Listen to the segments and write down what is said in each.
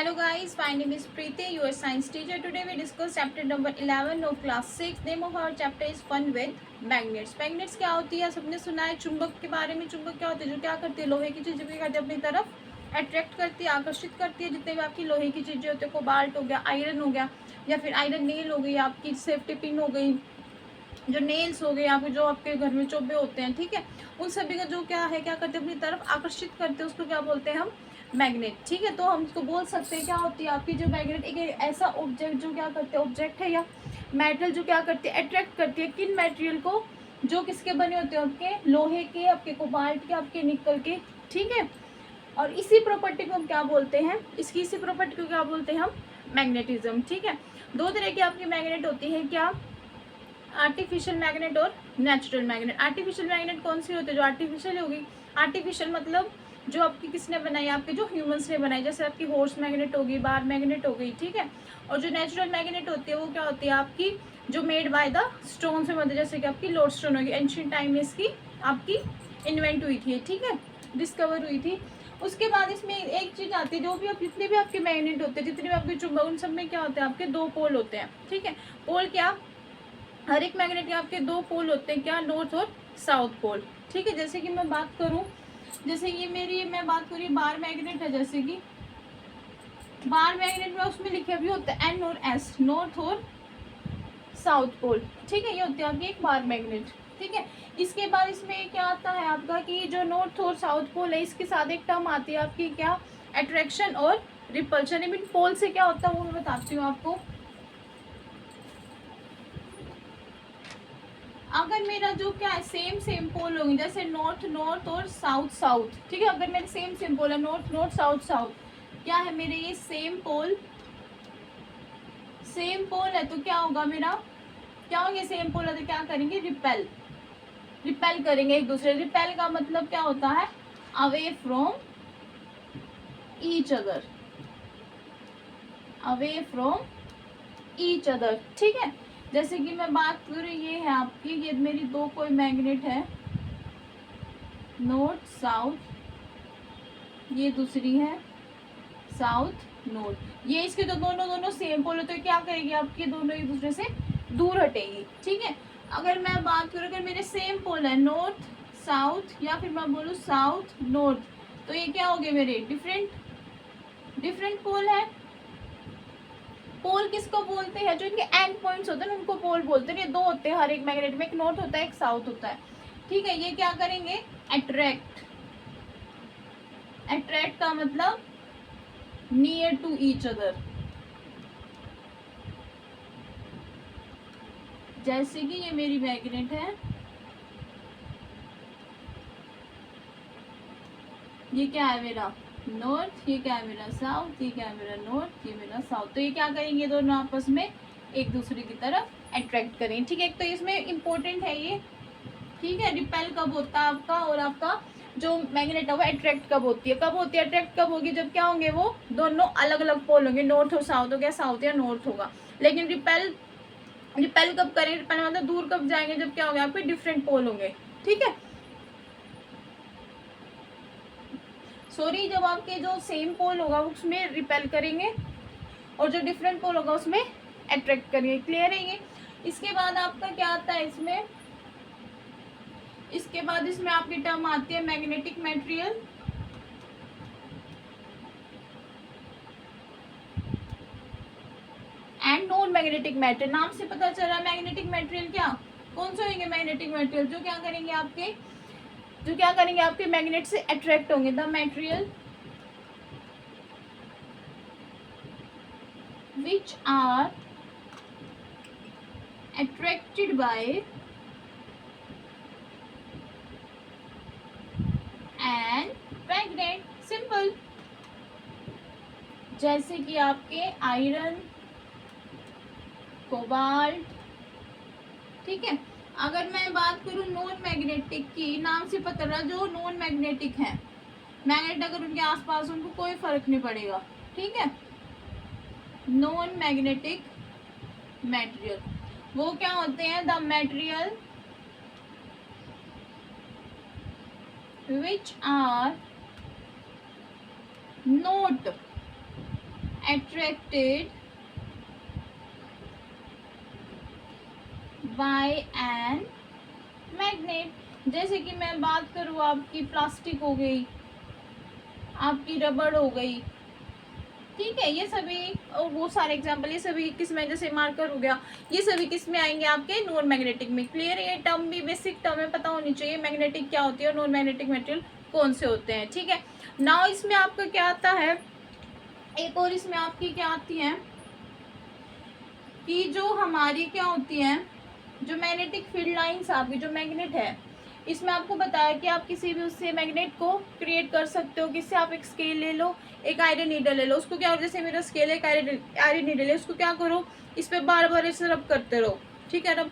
Hello guys, my name is Preeti, your science teacher. Today we discuss chapter number 11 of class 6. Name of our chapter is fun with magnets. Magnets क्या होती है? सबने सुना है चुंबक के बारे में। चुंबक क्या होती है? जो क्या करती है? लोहे की चीजें भी करती है अपनी तरफ अट्रैक्ट करती है, आकर्षित करती है। जितने भी आपकी लोहे की चीजें होती है, कोबाल्ट हो गया, आयरन हो गया, या फिर आयरन नेल हो गई, आपकी सेफ्टी पिन हो गई, जो नेल्स हो गए, आपके जो आपके घर में चोबे होते हैं, ठीक है, उन सभी का जो क्या है, क्या करते हैं, अपनी तरफ आकर्षित करते हैं। उसको क्या बोलते हैं हम? मैग्नेट। ठीक है, तो हम उसको बोल सकते हैं क्या होती है आपकी जो मैग्नेट, एक ऐसा ऑब्जेक्ट जो क्या करते हैं, ऑब्जेक्ट है या मेटल जो क्या करती है, अट्रैक्ट करती है किन मटेरियल को? जो किसके बने होते हैं? आपके लोहे के, आपके कोबाल्ट के, आपके निकल के। ठीक है, और इसी प्रॉपर्टी को हम क्या बोलते हैं? इसी प्रॉपर्टी को क्या बोलते हैं हम? मैग्नेटिज्म। ठीक है, दो तरह की आपकी मैग्नेट होती है, क्या? आर्टिफिशियल मैग्नेट और नेचुरल मैग्नेट। आर्टिफिशियल मैग्नेट कौन सी होती है? जो आर्टिफिशियल होगी, आर्टिफिशियल मतलब जो आपकी किसने बनाई, आपके जो ह्यूमंस ने बनाई, जैसे आपकी हॉर्स मैग्नेट होगी, बार मैग्नेट हो गई। ठीक है, और जो नेचुरल मैग्नेट होती है वो क्या होती है आपकी? जो मेड बाय द स्टोन से बनती है, जैसे कि आपकी लोड स्टोन होगी। एंशियंट टाइम में इसकी आपकी इन्वेंट हुई थी, ठीक है, डिस्कवर हुई थी। उसके बाद इसमें एक चीज आती है, जो भी आप जितने भी आपके मैग्नेट होते हैं, जितने भी आपके चुंबक, उन सब में क्या होता है? आपके दो पोल होते हैं। ठीक है, पोल क्या? हर एक मैग्नेट के आपके दो पोल होते हैं, क्या? नॉर्थ और साउथ पोल। ठीक है, जैसे कि मैं बात करूं, जैसे ये मेरी मैं बात करूँ, बार मैग्नेट है, जैसे कि बार मैग्नेट में उसमें लिखे भी होता है एन और एस, नॉर्थ और साउथ पोल। ठीक है, ये होती है आपकी एक बार मैग्नेट। ठीक है, इसके बाद इसमें क्या आता है आपका कि जो नॉर्थ और साउथ पोल है, इसके साथ एक टर्म आती है आपकी, क्या? अट्रैक्शन और रिपल्शन। इन पोल से क्या होता है वो मैं बताती हूँ आपको। अगर मेरा जो क्या है, सेम पोल होंगे, जैसे नॉर्थ नॉर्थ और साउथ साउथ। ठीक है, अगर मेरे सेम पोल है, नॉर्थ नॉर्थ साउथ साउथ, क्या है मेरे ये सेम पोल है, तो क्या होगा मेरा? क्या होंगे? सेम पोल है तो क्या करेंगे? रिपेल करेंगे एक दूसरे। रिपेल का मतलब क्या होता है? Away from each other, away from each other. ठीक है, जैसे कि मैं बात करूँ, ये है आपकी, ये मेरी दो कोई मैग्नेट है, नॉर्थ साउथ, ये दूसरी है साउथ नॉर्थ। ये इसके तो दोनों सेम पोल होते हैं, क्या करेगी आपकी? दोनों एक दूसरे से दूर हटेगी। ठीक है, अगर मैं बात करूँ, अगर मेरे सेम पोल है, नॉर्थ साउथ, या फिर मैं बोलूँ साउथ नॉर्थ, तो ये क्या हो गए मेरे? डिफरेंट पोल है। पोल किसको बोलते हैं? जो इनके एंड पॉइंट्स होते हैं ना, उनको पोल बोलते हैं। ये दो होते हैं हर एक मैग्नेट में, एक नॉर्थ होता है, एक साउथ होता है। ठीक है, ये क्या करेंगे? अट्रैक्ट का मतलब नियर टू ईच अदर। जैसे कि ये मेरी मैग्नेट है, ये क्या है मेरा? नॉर्थ, ये क्या है मेरा? साउथ, ये क्या है मेरा? नॉर्थ, ये मेरा साउथ। तो ये क्या करेंगे? दोनों आपस में एक दूसरे की तरफ अट्रैक्ट करेंगे। ठीक है, एक तो इसमें इंपॉर्टेंट है ये। ठीक है, रिपेल कब होता है आपका, और आपका जो मैग्नेट है वो अट्रैक्ट कब होती है? कब होती है अट्रैक्ट? कब होगी? जब क्या होंगे? वो दोनों अलग अलग पोल होंगे, नॉर्थ और साउथ हो गया, साउथ या नॉर्थ होगा। लेकिन रिपेल कब करेंगे? रिपेल मतलब दूर कब जाएंगे? जब क्या होंगे? आपके डिफरेंट पोल होंगे। ठीक है, सॉरी, जब आपके जो सेम पोल होगा उसमें रिपेल करेंगे, और जो डिफरेंट पोल होगा उसमें अट्रैक्ट करेंगे। क्लियर है ये? इसके बाद आपका क्या आता है इसमें? इसके बाद इसमें आपकी टर्म आती है magnetic material and non magnetic material. नाम से पता चल रहा है मैग्नेटिक मटेरियल क्या कौन से होंगे? मैग्नेटिक मटेरियल जो क्या करेंगे आपके मैग्नेट से अट्रैक्ट होंगे। The material which are attracted by an magnet। Simple, जैसे कि आपके आयरन, कोबाल्ट। ठीक है, अगर मैं बात करूं नॉन मैग्नेटिक की, नाम से पता रहा जो नॉन मैग्नेटिक है, मैग्नेट अगर उनके आसपास, उनको कोई फर्क नहीं पड़ेगा। ठीक है, नॉन मैग्नेटिक मटेरियल वो क्या होते हैं? The material which are not attracted by an magnet। जैसे कि मैं बात करूँ, आपकी प्लास्टिक हो गई, आपकी रबड़ हो गई, ठीक है, ये सभी और वो सारे एग्जांपल, ये सभी किस में, जैसे मार्कर हो गया, ये सभी किस में आएंगे, आपके नॉन मैग्नेटिक में। क्लियर है, ये टर्म भी बेसिक टर्म है, पता होनी चाहिए मैग्नेटिक क्या होती है और नॉन मैग्नेटिक मटेरियल कौन से होते हैं। ठीक है, नाउ इसमें आपका क्या आता है, एक और इसमें आपकी क्या आती है कि जो हमारी क्या होती है, जो मैग्नेटिक फील्ड लाइंस, आपकी जो मैग्नेट है, इसमें आपको बताया कि आप किसी भी उससे मैग्नेट को क्रिएट कर सकते हो। किससे, आप एक स्केल ले लो, एक आयरन नीडल ले लो, उसको क्या, जैसे मेरा स्केल है, एक आयरन नीडल है, उसको क्या करो, इस पर बार बार ऐसे रब करते रहो। ठीक है, रब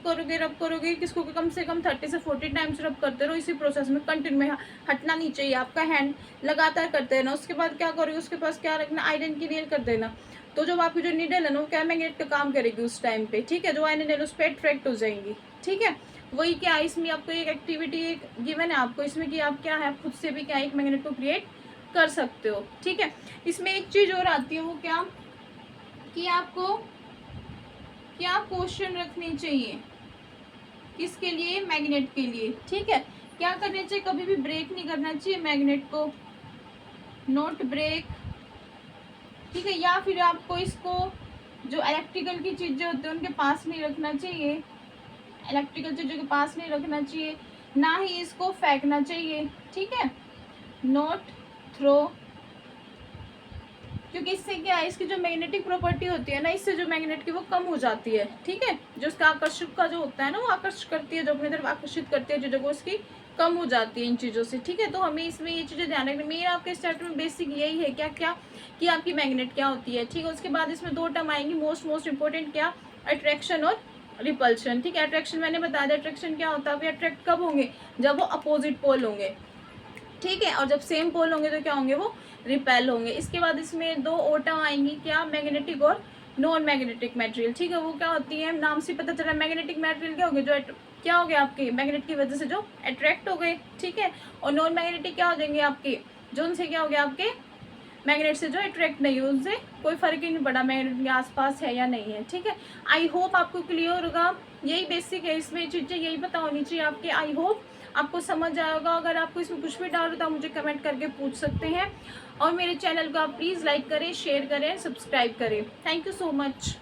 करोगे किसको, कम से कम 30 से 40 टाइम्स रब करते रहो। इसी प्रोसेस में कंटिन्यू में हटना नहीं चाहिए आपका हैंड, लगातार करते रहना। उसके बाद क्या करोगे, उसके पास क्या रखना, आयरन की नेल कर देना। तो जब आपकी जो नीडल है ना, वो क्या मैग्नेट का काम करेगी उस टाइम पे। ठीक है, जो आयरन नीडल उस पर अट्रैक्ट हो जाएंगी। ठीक है, वही क्या, इसमें आपको एक एक्टिविटी एक गिवन है आपको इसमें कि आप क्या है, खुद से भी क्या एक मैग्नेट को क्रिएट कर सकते हो। ठीक है, इसमें एक चीज और आती है, वो क्या कि आपको क्या क्वेश्चन रखनी चाहिए, किसके लिए, मैग्नेट के लिए। ठीक है, क्या करना चाहिए, कभी भी ब्रेक नहीं करना चाहिए मैग्नेट को, नॉट ब्रेक। ठीक है, या फिर आपको इसको जो इलेक्ट्रिकल की चीजें होती है उनके पास नहीं रखना चाहिए, इलेक्ट्रिकल चीजों के पास नहीं रखना चाहिए, ना ही इसको फेंकना चाहिए। ठीक है, नॉट थ्रो, क्योंकि इससे क्या है, इसकी जो मैग्नेटिक प्रॉपर्टी होती है ना, इससे जो मैग्नेट की वो कम हो जाती है। ठीक है, जो उसका आकर्षक का जो होता है ना, वो आकर्षित करती है, जो अपनी तरफ आकर्षित करती है चीजों को, उसकी कम हो जाती है इन चीज़ों से। ठीक है, तो हमें इसमें ये चीज़ें ध्यान रखनी। मेरा आपके इस चैप्टर में बेसिक यही है, क्या क्या कि आपकी मैग्नेट क्या होती है। ठीक है, उसके बाद इसमें 2 टर्म आएंगी मोस्ट इंपॉर्टेंट, क्या, अट्रैक्शन और रिपल्शन। ठीक है, अट्रैक्शन मैंने बता दिया, अट्रैक्शन क्या होता है, अट्रैक्ट कब होंगे, जब वो अपोजिट पोल होंगे। ठीक है, और जब सेम पोल होंगे तो क्या होंगे, वो रिपेल होंगे। इसके बाद इसमें 2 और टर्म आएंगी, क्या, मैग्नेटिक और नॉन मैग्नेटिक मटेरियल। ठीक है, वो क्या होती है, नाम से पता चला, मैग्नेटिक मटेरियल क्या हो गए, जो क्या हो गया आपके मैग्नेट की वजह से जो अट्रैक्ट हो गए। ठीक है, और नॉन मैग्नेटिक क्या हो जाएंगे आपके, जो उनसे क्या हो गया, आपके मैग्नेट से जो अट्रैक्ट नहीं हुए, उनसे कोई फर्क ही नहीं पड़ा मैग्नेट के आसपास है या नहीं है। ठीक है, आई होप आपको क्लियर होगा, यही बेसिक है, इसमें चीज़ें यही पता होनी चाहिए आपके। आई होप आपको समझ आया होगा। अगर आपको इसमें कुछ भी डाउट होता है मुझे कमेंट करके पूछ सकते हैं, और मेरे चैनल को आप प्लीज़ लाइक करें, शेयर करें, सब्सक्राइब करें। Thank you so much.